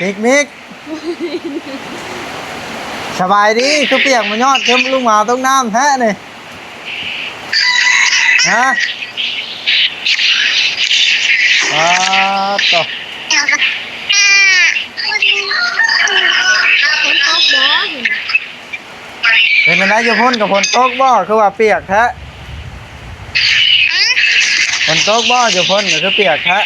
มิกมิกสบายดีคือเปียกมันยอดเทิมลุงหมาต้องน้ำแท้นี่ฮะต่อเป็นอะไรจะพ่นกับฝนตกบ่คือว่าเปียกแท้ฝนตกบ่จะพ่นก็คือเปียกแท้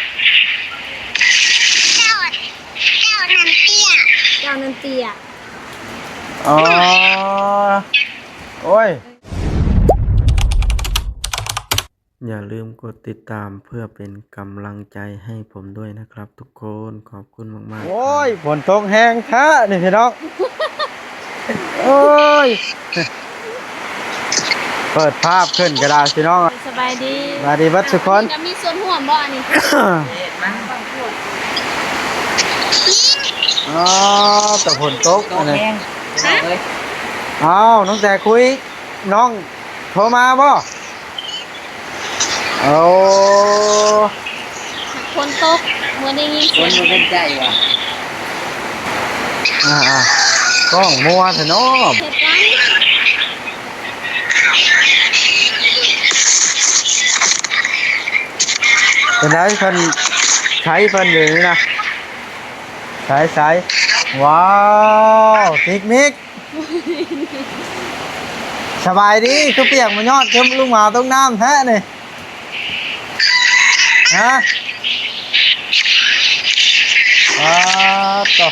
เจ้านันเตียอ๋อโอ้ยอย่าลืมกดติดตามเพื่อเป็นกำลังใจให้ผมด้วยนะครับทุกคนขอบคุณมากๆโอ้ยฝนตกแห้งแท้นี่พี่น้องโอ้ยเปิดภาพขึ้นกระดาษพี่น้องสบายดีสบายดีบัดทุกคนจะมีส่วนห่วงบ่อันนี้อ๋อแต่ฝนตกอันนี้อ้าวน้องแต่คุยน้องโทรมาบ่โอ้ฝนตกเมื่อได้ยินเสียงคนเป็นใจว่ะกล้องมัวเถอะเนาะเป็นไรเพิ่นใช้เพิ่นอยู่นี่นะใช้ว้าวมิกมิกสบายดีคือเปียกมันยอดเทิมลุงหมาต้องน้ำแท้นี่ฮะต่อ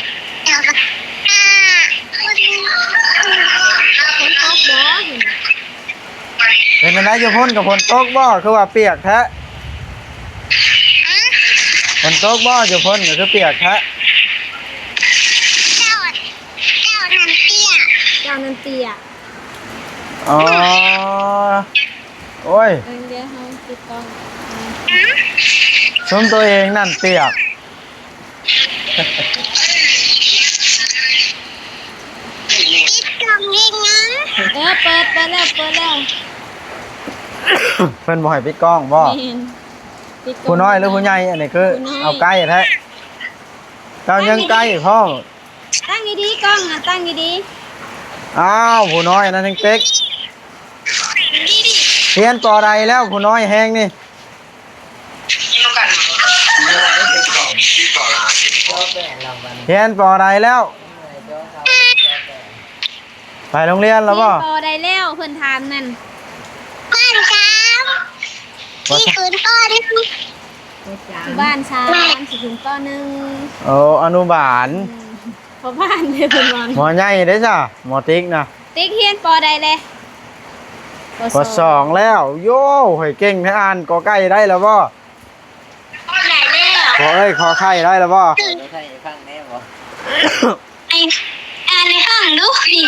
เป็นอะไรจะพ่นกับฝนตกบ่คือว่าเปียกแท้ฝนตกบ่จะพ่นก็คือเปียกแท้เจ้านันเตียอ๋อโอ้ยเดี๋ยวเขาติดกล้องชมตัวเองนั่นเปียกเปิดแล้วเพิ่นบ่ให้ปิดกล้องบ่ผู้น้อยหรือผู้ใหญ่อันนี้คือเอาใกล้แท้เจ้ายังใกล้พ่อตั้งดีๆกล้องตั้งดีๆอ้าวผู้น้อยนั่นทั้งเต็กเรียนปอใดแล้วผู้น้อยแห้งนี่เรียนปอใดแล้วไปโรงเรียนแล้วบ่ปอได้แล้วเพิ่นถามนั่นบ้านช้างที่คืนป้อนบ้านช้างสิถึงป.1โอ้อนุบาลพอบ้านเลยเพิ่นว่าหมอใหญ่เด้จ้ะหมอติ๊กนะติ๊กเรียนปอได้เลยป.2แล้วโย่ให้เก่งให้อ่านกอไก่ได้แล้วบ่ได้แล้วขอขอไข่ได้แล้วบ่ให้ฟังแน่บ่ในห้องดูนี่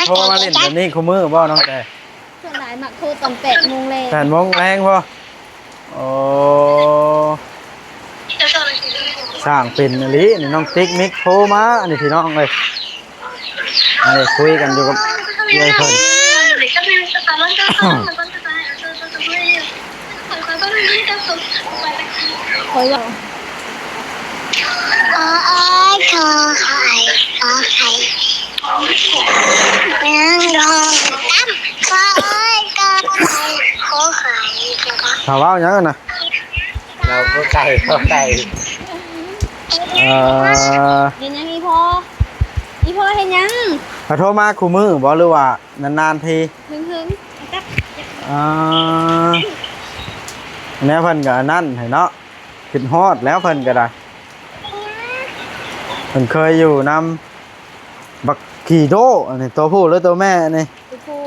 โทรมาเล่นแบบนี้คู่มือบ่น้องแต่ส่วนหลายมักโทรตอน8 โมงแรง8 โมงแรงบ่โอ้สร้างเป็นอลินี่น้องติ๊กมิกโทรมาอันนี้พี่น้องเลยอันนี้คุยกันอยู่กับยายเพิ่นคอยว่าขอไข่นั่งรอตั้มขอไข่ถามว่าอย่างนั้นนะเราก็ไก่เห็นยังอีพ่อเห็นยังเขาโทรมาคู่มือบ่หรือว่านานๆทีถึงจับแม่เพิ่นก็นั่นให้เนาะคิดฮอดแล้วเพิ่นก็ได้เพิ่นเคยอยู่นำบักขี่โดอันนี้ตัวผู้หรือตัวแม่นี่ตัวผู้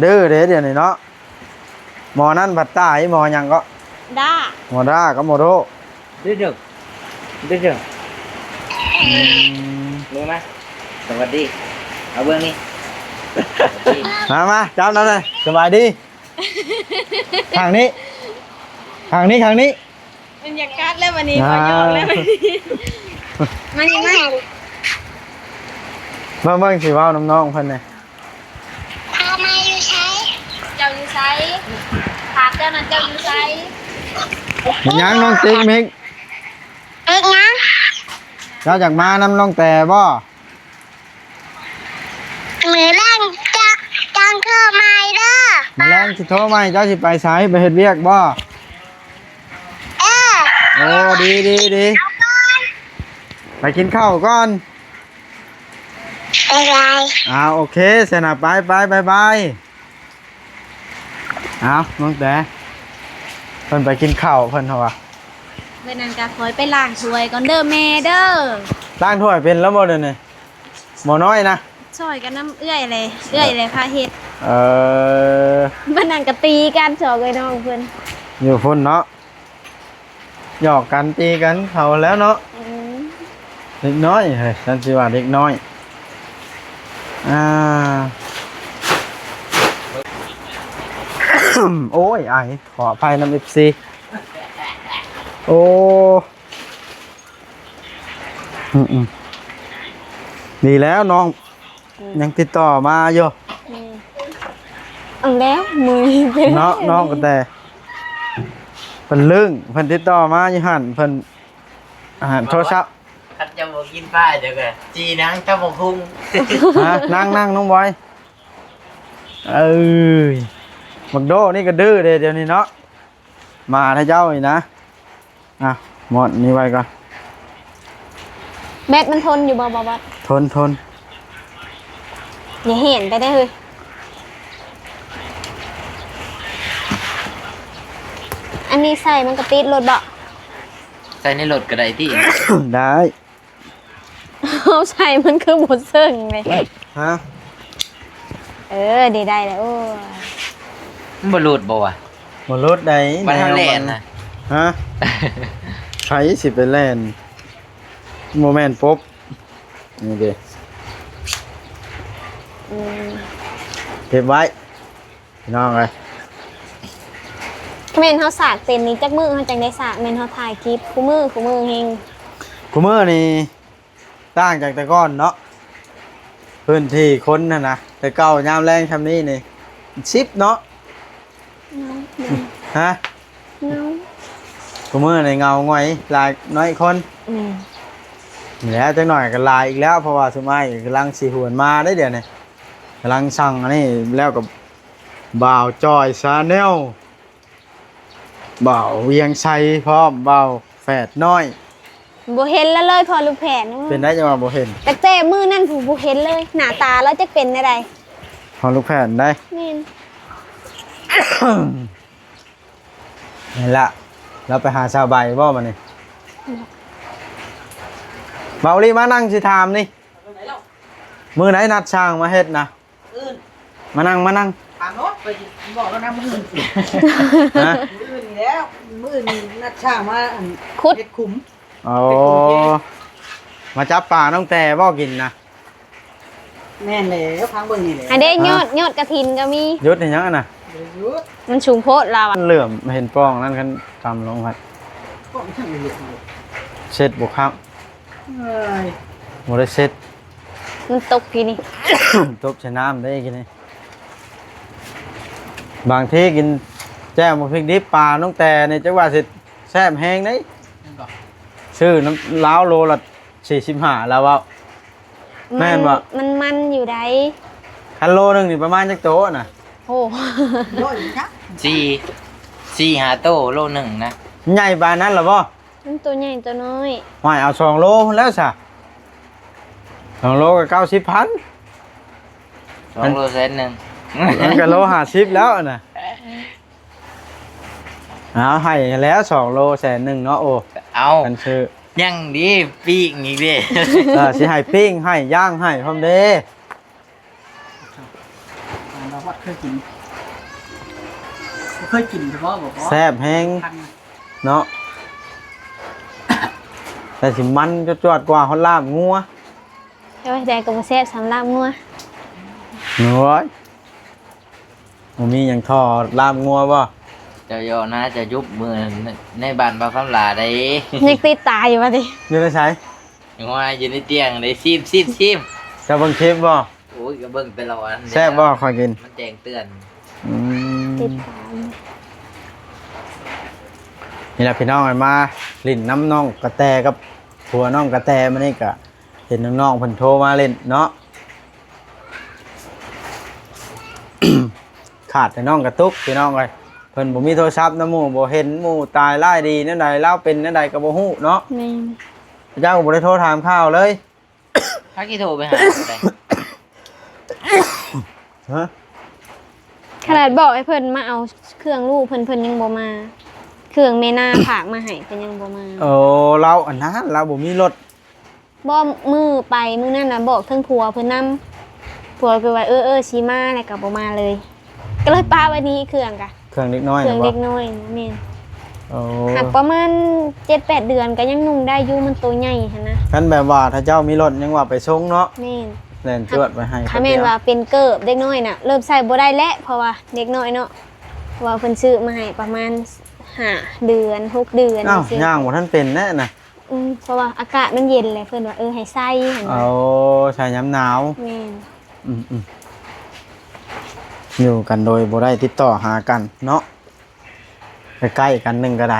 ดื้อเด้เดี๋ยวนี้เนาะหมอนั่นผัดตายหมอหยังก็ด้าหมอด้ากับหมอโดดื้อรู้ไหมสวัสดีเอาเบื้องนี้มาจับนั่นเลยสบายดีทางนี้บรรยากาศแล้ววันนี้ขอยอกแล้วมานี่มาเบิ่งสิว้าวน้องๆเพิ่นนี่พามาอยู่ใช้เจ้าอยู่ไสถามเจ้านั่นเจ้าอยู่ไส ยังน้องติ๊กมิก เอ็กนะ เจ้าจากมานำน้องแต่บ่ มือแรงจะจังเข้ามาเด้อ มาแรงสิโทรมาให้เจ้าสิไปไสไปเฮ็ดเวียกบ่ เออ โอ้ดีดีดี เอาก่อน ไปกินข้าวก่อน อะไร โอเคเสยนะไปบายน้องแต่เพิ่นไปกินข้าวเพิ่นเฮาว่า เมื่อนั้นก็คอยไปล้างถ้วยก่อนเด้อแม่เด้อ ล้างถ้วยเป็นแล้วบ่เดี๋ยวนี้หมอน้อยนะ ช่วยกันน้ำเอื้อยเลยพาเฮ็ด เออ เมื่อนั้นก็ตีกันสองไอ้น้องเพิ่น อยู่พุ่นเนาะหยอกกันตีกันเขาแล้วเนาะ อืม เด็กน้อยเฮ้ยฉันสิว่าเด็กน้อยโอ้ยขออภัยนำ FC โอ้ดีแล้วน้องยังติดต่อมาอยู่ เอาแล้วมือเป็น เนาะน้องก็แต่เพิ่นลึงเพิ่นติดต่อมาอยู่หั่นเพิ่นอาหารโทรศัพท์ คันจะบอกกินป้าเดี๋ยวกันจีนังจะบอกคุ้ง นั่งน้องบอยบักโดนี่ก็ดื้อเดี๋ยวนี้เนาะมาถ้าเจ้าอีกนะหมดนี่ไว้ก่อน แบตมันทนอยู่บ่บ่ ทน อย่าเห็นไปได้เลยอันนี้ใส่มันก็ติดรถบ่ ใส่ในรถก็ได้ที่ ได้ เอาใส่มันคือหมดเซิงเลย ฮะ ดีได้แล้วโอ้ย มันบรูดบ่วะ หมดรถใด มันทำแลนนะ ฮะใช้สิไปแล่นโมเมนต์ปุ๊บนี่เด้ อืม เก็บไว้พี่น้องเลย เมนเขาสากเต็มนี้จักมือเขาจังได้สากเมนเขาถ่ายคลิปคู่มือเฮง กูเมื่อนี่ต่างจากแต่ก่อนเนาะพื้นที่คนนะแต่เก่ายามแรงทำนี่นี่ชิปเนาะฮะ เงา กูเมื่อในเงาง่อยลายน้อยคน อืม แล้วจังหน่อยก็ลายอีกแล้วเพราะว่าสมัยกำลังสีหวนมาได้เดี๋ยวนี้กำลังสั่งอันนี้แล้วกับบ่าวจอยซาแนลบ่าวเวียงชัยพร้อมบ่าวแฝดน้อย บ่เห็นแล้วเลยพอลูกแผน เป็นได้จังหวะบ่เห็น แต่เจ้มือนั่นผมบ่เห็นเลย หน้าตาแล้วจะเป็นอะไร พอลูกแฝดได้ เมน นี่ละเราไปหาชาวใบบ่มานี่เบาลีมานั่งสิถามนี่มือไหนนัดช่างมาเฮ็ดนะมานั่ง ถามเนาะไปบอกแล้วนะมืออื่น ฮะ มืออื่นนี่แล้วมืออื่นนี่นัดช่างมาอัน คุด เฮ็ดขุม โอ้มาจับป่าน้องแต่บ่กินนะ แม่นแล้วพังเบิ่งนี่แหละ อันเด้ยอดกระถินก็มี ยุดเห็นยังอะน่ะ เดี๋ยวยุด มันชุมโพดเรา มันเหลื่อมเห็นป้องนั่นกันจำลงครับ ก็ไม่ช่างเลยเลย เช็ดบุกครับ เอ้ย โมได้เช็ด มันตกกี่นี่ ตบใช้น้ำได้กินนี่บางทีกินแจ่วหมกพริกดิบปลาน้องแต่ในจังหวัดสิแซ่บแห้งได้ นั่นก็ ชื่อน้ำล้าวโลละ45แล้วว่า แม่นบ่ มันอยู่ใด คันโลนึงนี่ประมาณจักโตน่ะ โอ้ ร้อยนะ สี่หาโต้โลหนึ่งนะ ใหญ่ปานนั้นเหรอบ่ มันตัวใหญ่ตัวน้อย หอยเอา2 โลแล้วซะ2 โลก็90,000 2 โลเซนหนึ่ง มันก็โล50แล้วน่ะเอาให้แล้ว2 โลแสนหนึ่งเนาะโอ้ เอา กันชื่อ ยังดีปีกนี่ดิ สิให้ปิ้งให้ย่างให้พร้อมเด้ เราวัดเคยกินเคยกินเฉพาะบอกว่า แซ่บแห้ง พัน เนาะ แต่สิมันจวดๆกว่าฮอดลาบงัว ใช่ไหมแต่กับแซ่บสำหรับงัว โอ้ยบ่มีหยังทอลาบงัวบ่ เจ้าโยนะจะยุบมือในบ้านบ่าวคำลาได้ ยังติดตาอยู่วะดิ อยู่ในไส ว่าอยู่ในเตียงได้ซิม จะเบิ่งคลิปบ่ โอ้ยก็เบิ่งตลอด แซ่บบ่ค่อยกิน มันแจ้งเตือน อืม ติดตาม นี่แหละพี่น้องกันมาลิ้นน้ำน้องกระแตกับผัวน้องกระแตมานี่ก็เห็นน้องๆเพิ่นโทรมาเล่นเนาะ ขาดแต่น้องกระตุกพี่น้องเลยเพิ่นบ่มีโทรศัพท์นำหมู่บ่เห็นหมู่ตายร้ายดีแนวใดเล่าเป็นแนวใดก็บ่ฮู้เนาะ แม่น เจ้าก็บ่ได้โทรถามข่าวเลย ถ้ากี่โทรไปหาได้ ฮะ ขนาดบอกให้เพิ่นมาเอาเครื่องลูกเพิ่นยังบ่มา เครื่องแม่นาฝากมาให้เพิ่นยังบ่มา โอ้เราอันนั้นเราบ่มีรถ บ่มือไปมื้อนั้นน่ะบอกเทิงผัวเพิ่นนำผัวก็ว่าสิมาแล้วก็บ่มาเลย ก็เลยปาไว้นี้เครื่องกะ เครื่องเล็กน้อย เครื่อ นะ ง บ่ เล็กน้อยนะแม่น โอ้ หักประมาณ 7-8 เดือนก็ยังนุ่งได้อยู่มันตัวใหญ่หั่นนะ คันแบบว่าถ้าเจ้ามีรถยังว่าไปส่งเนาะ แม่น แล่นจวดไปให้ ถ้าแม่นว่าเป็นเกิบเด็กน้อยน่ะเริ่มใส่บ่ได้แล้วเพราะว่าเด็กน้อยเนาะเพราะว่าเพิ่นซื้อมาให้ประมาณ5 เดือน 6 เดือน อ้าว จังซี่ ย่างบ่ทันเป็นแน่น่ะ เพราะว่าอากาศมันเย็นเลยเพิ่นว่าให้ใส่หั่น เอา นะ ใช้ย้ำหนาว แม่น อืมอยู่กันโดยบ่ได้ติดต่อหากันเนาะใกล้ๆกันหนึงก็ได้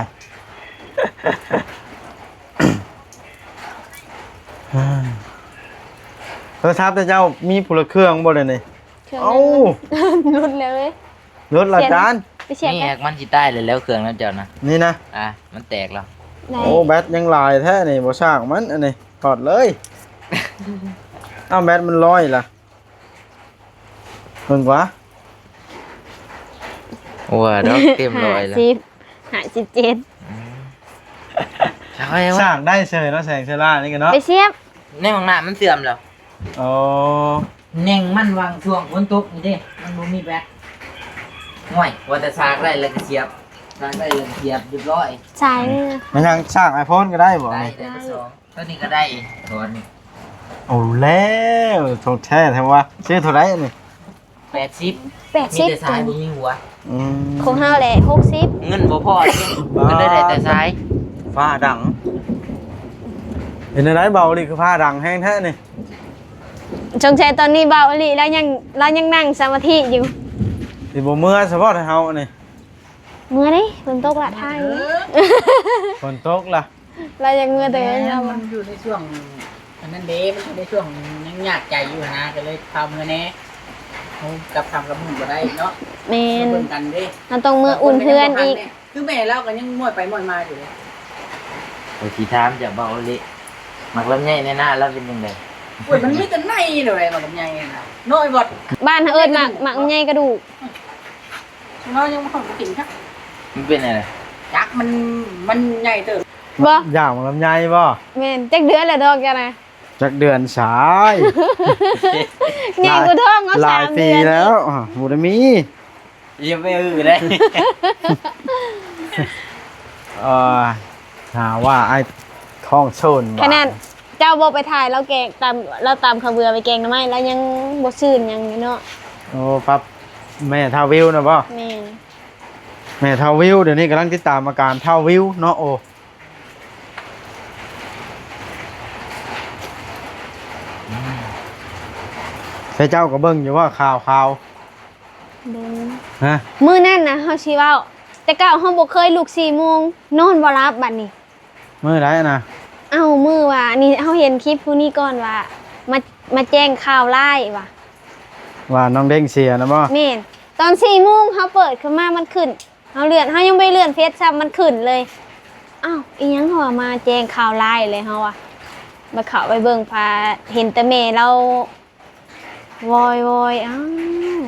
โทรศัพท์แต่เจ้ามีผู้ละเครื่องบ่ได้นี่ เครื่อง เอ้า นั้นมันรุดแล้วเว้ย รถละจาน ไปเสียบ นี่ กั แห น กมันสิใต้เลยแล้วเครื่องนั้นเจ้านะ นี่นะ มันแตกแล้ว ได้ โอ้แบตยังลายแท้นี่บ่สร้างมันอันนี้ถอดเลย เอ้าแบตมันลอยล่ะเพิ่งวะ โอ้ยดอกเต็มร้อยแล้ว 57 ใช่ สร้า ว่าง ได้เฉยเนาะแสงเชล่านี่กันเนาะ ไปเสียบ ในห้องน้ำมันเสื่อมแล้ว โอ้ เน่งมันวางช่วงฝนตกนี่เด้มันบ่มีแบตห่วยว่าแต่ซากได้แล้วก็เสียบซากได้แล้วก็เสียบเรียบร้อย สายนี่นะ มันยังสร้าง iPhone ก็ได้บ่ ได้ นี่ ได้ก็สองตัวนี้ก็ได้อีกตัวนี้ โอ้แล้วโทษแท้แท้ว่าซื้อเท่าไหร่นี่ 80มีแต่ 80 สายบ่มีหัว อืม ของเฮาแหละ60 เงินบ่พอเลยมันได้แต่สาย ฟ้าดังเห็นอะไรเบาดิคือผ้าดังแห้งแท้นี่ จงใจตอนนี้เบาอีหลีแล้วยังนั่งสมาธิอยู่ สิบ่เมื่อเฉพาะเฮานี่ เมื่อดิฝนตกละทาย ฝนตกล่ะ เรายังเมื่อแต่ แต่ เรา มันอยู่ในช่วงอันนั้นเด้มันอยู่ในช่วงยังยากใจอยู่นะก็เลยทำเงินแน่เขากับทำกับมึงก็ได้เนาะ แมน เบิ่งกันเด้ เราต้องมืออุ่นเพื่อนอีก คือแม่เราก็ยังม่วยไปม่วยมาอยู่เลย โอ้ยสิถามจะเบาเลยมักลำไยในหน้าแล้วเป็นจังได๋ อุ้ยมันมีแต่ในเลยมันกับยังไงนะน้อยบด บ้านเอิญหมักใหญ่กระดูก น้อยยังไม่ค่อยกินครับ มันเป็นอะไร ยักษ์มันใหญ่เติบ บ่ ย่างมันลำไยบ่ แมนจักเดือนละดอกกันนะ จักเดือนสาย ใหญ่กว่าท้องเอา หลาย 3 ปี เดือน แล้วบ่ได้มี อย่าไปได้ เอ่อหาว่าไอ้ท้องโซน ขนาดเจ้าบ่ไปถ่ายเราแกงเราตามขาวเบือไปแกงทำไมแล้วยังบ่ซื่นหยังนี่เนาะ โอ้ปั๊บแม่เท่าวิวนะบ่ แม่น แม่เท่าวิวเดี๋ยวนี้กำลังติดตามอาการเท่าวิวเนาะโอ้ใช่เจ้าก็เบิ่งอยู่ว่าข่าว เบิ่ง ฮะ มื้อนั้นน่ะเฮาสิเว้าแต่เก่าเฮาบ่เคยลุก4 โมงนอนบ่หลับบัดนี้ มื้อไรนะ เอ้ามือว่านี่เฮาเห็นคลิปผู้นี้ก่อนว่ามาแจ้งข่าวร้ายว่ะ ว่าน้องเด้งเสียนะบ่ แม่นตอน4 โมงเฮาเปิดขึ้นมามันขึ้นเฮายังไม่เลื่อนเฟซซ้ำมันขึ้นเลยอ้าวอีหยังเฮาว่ามาแจ้งข่าวร้ายเลยเฮาว่ามาเข้าไปเบิ่งพาเห็นแต่แม่เราวอยอ้าว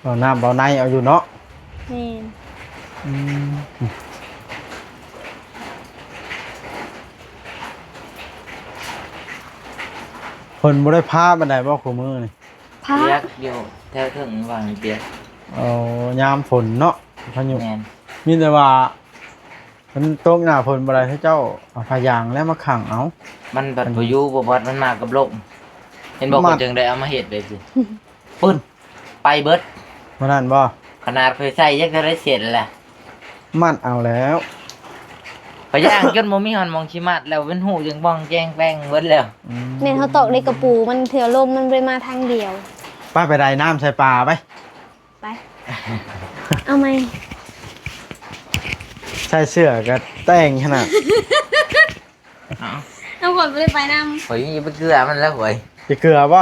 เอาน้ำเบาในเอาอยู่เนาะ แม่น อืมเพิ่นบ่ได้พาบันไดบ่คู่มือนี่ พา เปียกเดียวแถวถึงวางเปียก เอายามฝนเนาะพายุ แมน มีแต่ว่ามันตกหน้าฝนบ่ได้ให้เจ้าเอาพายางแล้วมาขังเอา มันบัดบ่อยู่บ่บัดมันมากับลมเห็นบอก มั ว่าน จังได้เอามาเฮ็ดเลยสิปึ้นไปเบิด บ่นั่นบ่ ขนาดเคยใส่ยังจะได้เสร็จแหละ มันเอาแล้ว พย่างจนบ่มีหอนมองชิมัดแล้วเป็นหูจังบ้องแจ้งแป้งเบิดแล้ว แม่นเฮาตอกในกระปูมันเถื่อลมมันไปมาทางเดียว ไปไดน้ำใส่ปลาไป ไป เอาไหม ใส่เสื้อก็แต่งขนาด น้ำฝนไม่ได้ไปน้ ข่อยยังอยู่ไปเกลือมันแล้วข่อย สิเกลือบ่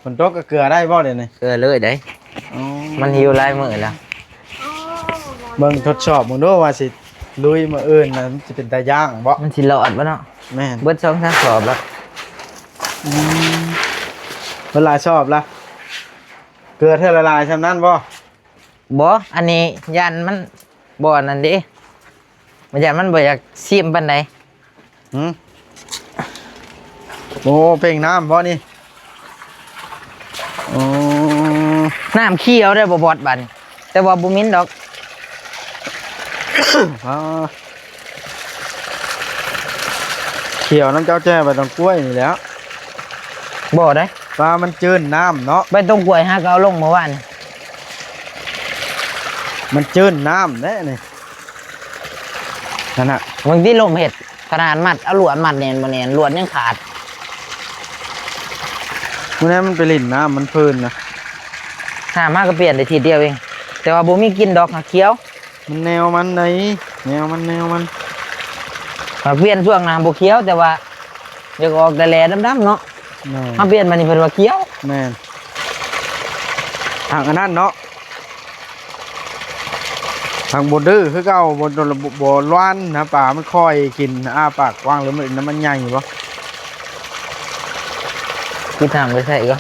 ฝนตกก็เกลือได้บ่เดี๋ยวนี้ เกลือเลยได้ อ๋อ มันหิวลายมือแล้ว ำ เบิ่งทดสอบมึงดูว่าสิลุยมื้ออื่นน่ะมันสิเป็นตาย่างบ่ มันสิรอดบ่เนาะ แม่น เบิด2-3สอบแล้ว เวลาชอบละเกลือเท่าละลายชำนั้นบ่ บ่อันนี้ยันมันบ่นั่นเด้มันยันมันบ่อยากชิมปานใด หืมโอ้เป่งน้ำบ่นี่โอ้ น้ำเขียวได้บ่บอดบัดนี้แต่ว่าบ่มิ้นดอก อ่าเขียวน้ำเจ้าแจ้ไปตรงกล้วยนี่แหล้ว บ่ได้ ปลามันจืดน้ำเนาะ ไปตรงกล้วยหาก็เอาลงเมื่อวาน มันจืดน้ำเด้นี่นั่นน่ะ บางทีลมเห็ดขนาดมัดเอาลวดมัดแน่นบ่แน่นลวดยังขาด มื้อนี้มันไปลิ่นน้ำมันพื้นนะ หามาก็เปลี่ยนได้ทีเดียวเองแต่ว่าบ่มีกินดอกหาเขียว มันแนวมันไหนแนวมัน หาเปลี่ยนช่วงหน้าบ่เขียวแต่ว่าอยากออกแต่แลดำๆเนาะ แม่ มาเปลี่ยนมานี่เพิ่นว่าเขียว แม่นทางอันนั้นเนาะทางบดื้อคือเก่าบ่ล้วนนะป่ามันค่อยกินอ้าปากกว้างหรือมันน้ำมันใหญ่บ่ คิดทางไปใส่ก็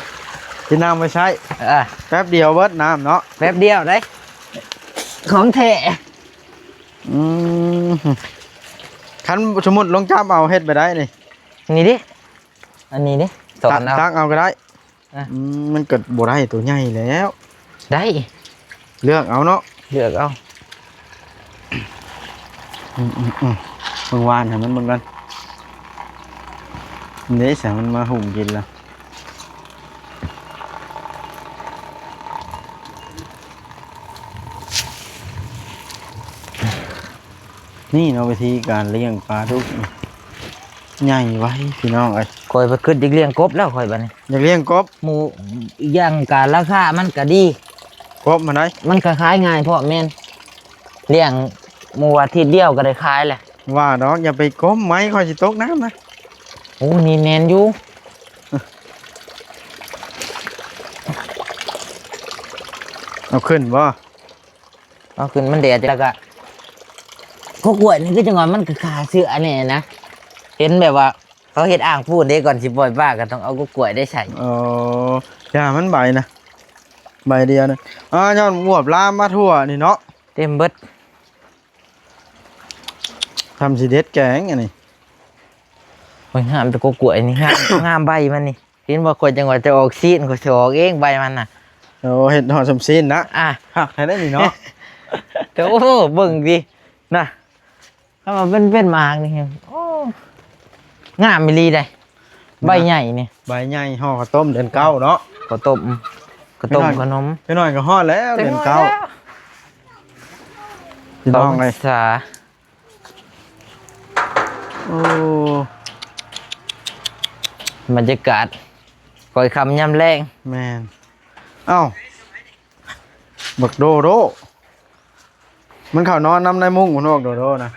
กินน้ำไปใช้ อ่ะ แป๊บเดียวเบิดน้ำเนาะ แป๊บเดียวได้ของแท้ อืมคันสมมุติลงจับเอาเฮ็ดไปได้นี่ นี่ดิอันนี้ดิสอนเอา ตักเอาก็ได้ อ่ะ มันเกิดบ่ได้ตัวใหญ่แล้ว ได้ เลือกเอาเนาะ เลือกเอา เบิ่งวานให้มันเบิ่งกันนี่แสงมันมาหุ่มกินละนี่เนาะวิธีการเลี้ยงปลาดุกนี่ใหญ่ไว้พี่น้องเอ้ย คอยไปขึ้นอีกเลี้ยงกบแล้วคอยบัดนี้ อยากเลี้ยงกบ หมูอีกอย่างการราคามันก็ดี กบมาได้ มันก็ขายง่ายเพราะแม่นเลี้ยงหมูอาทิตย์เดียวก็ได้ขายแหละ ว่าดอกอย่าไปก้มไม้ค่อยสิตกน้ำนะ โอ้นี่แมนอยู่ เอาขึ้นบ่ เอาขึ้นมันแดดแล้วก็ก็กล้วยนี่คือจังหวะมันก็ขาเสื้อเนี่ยนะเห็นแบบว่าเขาเฮ็ดอ่างพูดได้ก่อนสิปล่อยป้าก็ต้องเอาก็กล้วยได้ใส่ อย่ามันใบนะใบเดียวนะย้อนบวบลามมาทั่วนี่เนาะ เต็มเบิด ทำสิเด็ดแกงอันนี้ โอ้ยงามแต่ก็กล้วยนี่งาม งามใบมันนี่เห็นว่าคนจังหวะจะออกซีนก็จะออกเองใบมันน่ะ เห็ดหอสมซีนนะ อ่ะ หักให้ได้นี่เนาะ แต่โอ้เบิ่งดินะถ้ามาเป็นหมากนี่โอ้งามมิลีได้ใบใหญ่นี่ ใบใหญ่ห่อข้าวต้มเดือนเก้าเนาะ ข้าวต้มขนม ไปหน่อยก็ห่อแล้วเดือนเก้าพี่น้องเลย ษา โอ้ บรรยากาศคอยคำย่ำแรง แมนเอ้าบักโดโดมันเข้านอนน้ำในมุ้งมันออกโดโดนะ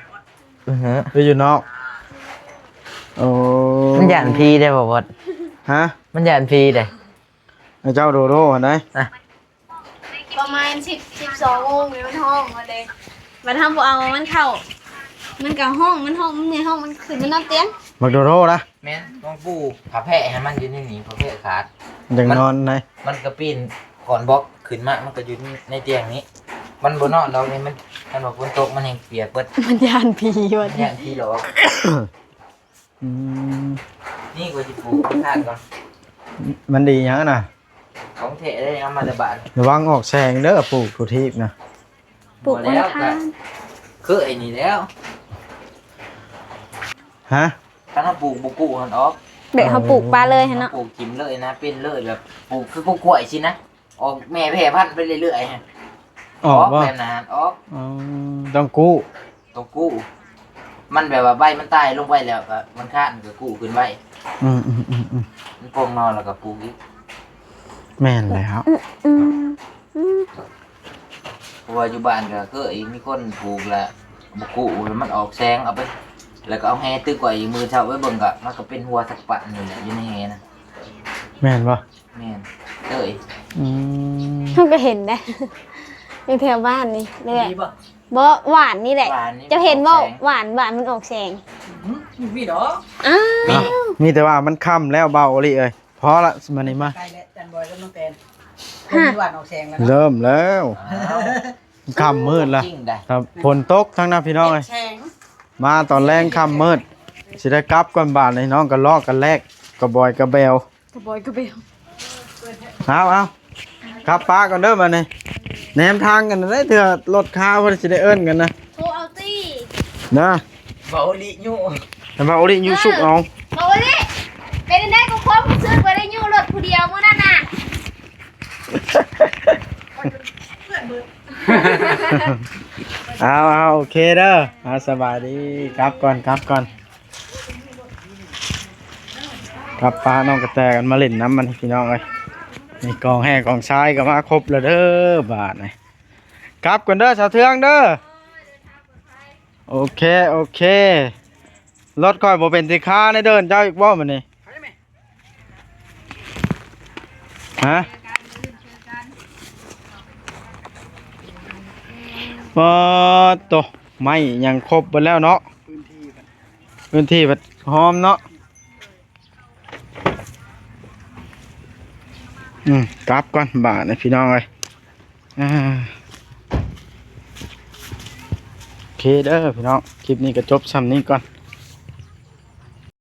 อื้อหือ ไปอยู่นอกโอ้ มันหยานพีได้บ่บด ฮะ มันหยานพีได้ ไอ้เจ้าโดโดอันไหน ประมาณ12 โมงเลยมันห้องมาเลยมันทำบ่เอามันเข้ามันกับห้องมันในห้องมันขึ้นมันนอนเตียง บักโดโดนะ แม่นต้องปูผาแพะให้มันอยู่ในนี้ผาแพะขาด อย่างนอนไหน มันก็ปีนขอนบล็อกขึ้นมามันก็อยู่ในเตียงนี้ มันบนนอนเราเนี่ยมันบอกบนโต๊ะมันยังเปียกเบิด มันยานผีวะ เนี่ยที่หรอก อืม นี่กูจะปลูกข้างก่อน มันดีอย่างนั้นน่ะ ของเทได้เอามาตะบาน ระวังออกแสงเด้อปลูกทุทีบนะ ปลูกวันทาน คือไอ้นี่แล้ว ฮะ ถ้าเราปลูกบุกุหันออก เด็กเขาปลูกปลาเลยฮะเนาะ ปลูกจิ้มเลยนะเป็นเลยแบบปลูกคือกูกล้วยสินะออกแม่แพร่พันธุ์ไปเรื่อยๆฮะ ออกบ่ แบบนั้นออก อ๋อต้องกู้ ต้องกู้มันแบบว่าใบมันตายลงไปแล้วก็มันคาดก็กู้ขึ้นไว้ อืม มันโปร่งนอนแล้วก็ปลูกอีก แม่นแล้ว อืม เพราะว่าอยู่บ้านก็เคยมีคนปลูกแล้ว บุกุแล้วมันออกแสงเอาไป แล้วก็เอาแฮตึกไว้อีกมือเท่าไว้เบิ่งก็มันก็เป็นหัวสักปะนี่แหละอยู่ในแฮนะ แม่นบ่ แม่นเอ้ย อืม เขาก็เห็นได้ อยู่แถวบ้านนี่เลย ดีป่ะ บ่หวานนี่แหละ หวานนี่ จะเห็นว่า ออกแสง หวานมันออกแสง มีดอก อ้าว มีแต่ว่ามันค่ำแล้วเบาอีหลีเอ้ยพอละมานี่มา ใกล้แล้วจันบอยก็น้องแตนมีหวานออกแสงแล้วนะ เริ่มแล้ว อ้าว ค่ำมืดละ จริงได้ ครับฝนตกทั้งนั้นพี่น้องเอ้ย แสง มาตอนแรงค่ำมืดสิได้กลับก่อนบาทเลยน้องก็ลอกกันแรกกระบอยกระเบล กระบอยกระเบล เอาครับป้าก่อนเด้อมานี่แนมทางกันได้เถื่อรถข้าวเพิ่นสิได้เอิ้นกันนะ โทรเอาตี้ นะ เบาลิยู แต่ว่าโอริยูสุกเอา บอกว่านี่เป็นได้ก็ความรู้สึกว่าได้อยู่รถผู้เดียวมื้อนั้นน่ะ เอาโอเคเด้อเอาสบายดีกลับก่อนครับป้าน้องกระแตกันมาเล่นน้ำมันพี่น้องเอ้ยนี่กองแห่กองทรายก็มาครบแล้วเด้อบาทนี่กลับก่อนเด้อสาวเทืองเด้อโอเครถค่อยบ่เป็นสิค้าในเดินเจ้าอีกบ่มื้อนี้ฮะโตไม่ยังครบหมดแล้วเนาะพื้นที่บัดหอมเนาะกลับก่อนบาทนะพี่น้องเลยโอเคเด้อพี่น้องคลิปนี้ก็จบซ้ำนี้ก่อน